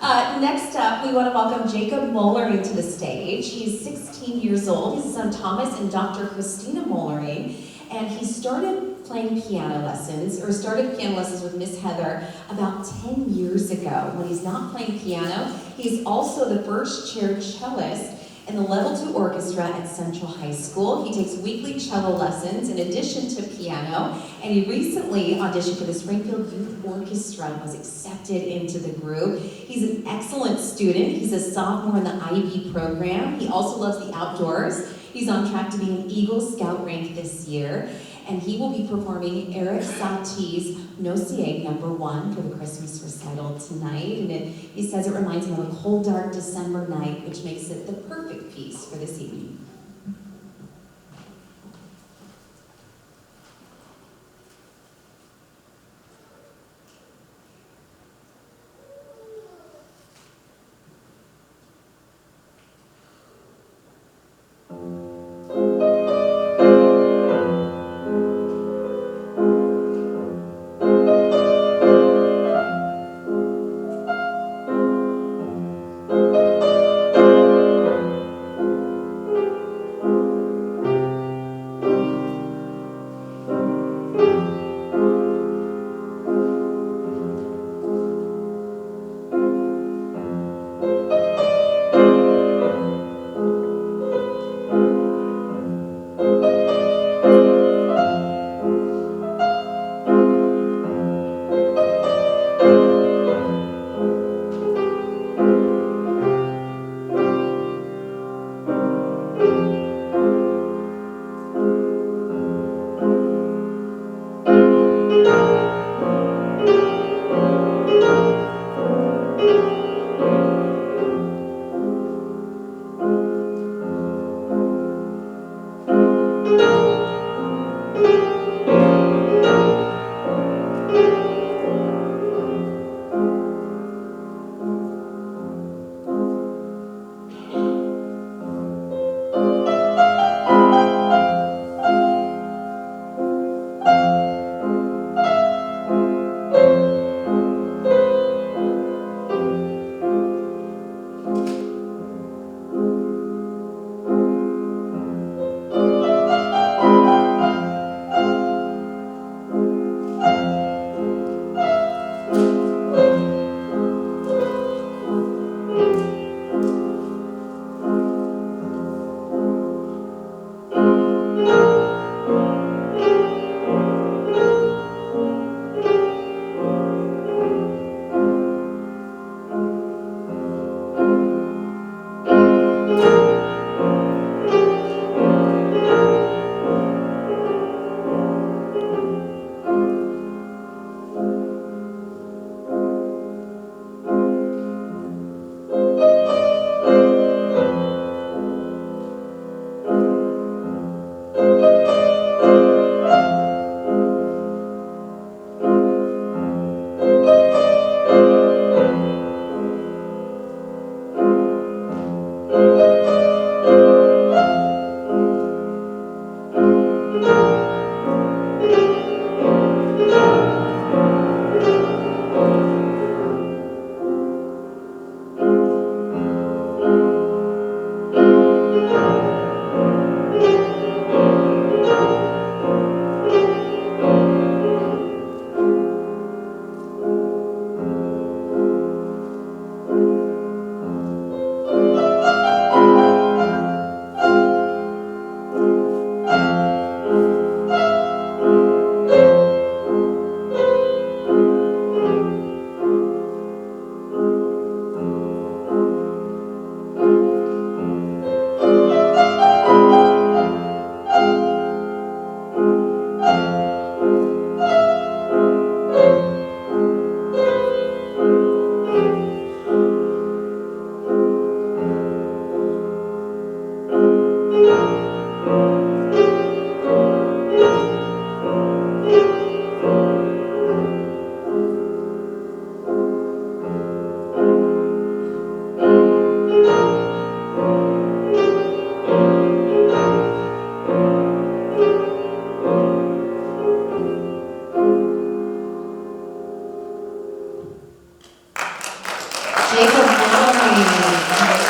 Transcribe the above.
Next up, we want to welcome Jacob Mollering to the stage. He's 16 years old. He's his son Thomas and Dr. Christina Mollering. And he started playing piano lessons, or started piano lessons with Miss Heather about 10 years ago. When he's not playing piano, he's also the first chair cellist in the Level 2 Orchestra at Central High School. He takes weekly cello lessons in addition to piano, and he recently auditioned for the Springfield Youth Orchestra and was accepted into the group. He's an excellent student. He's a sophomore in the IB program. He also loves the outdoors. He's on track to be an Eagle Scout rank this year, and he will be performing Eric Satie's No CA #1 for the Christmas recital tonight. And he says it reminds him of a cold, dark December night, which makes it the perfect piece for this evening. Jacob Mullery.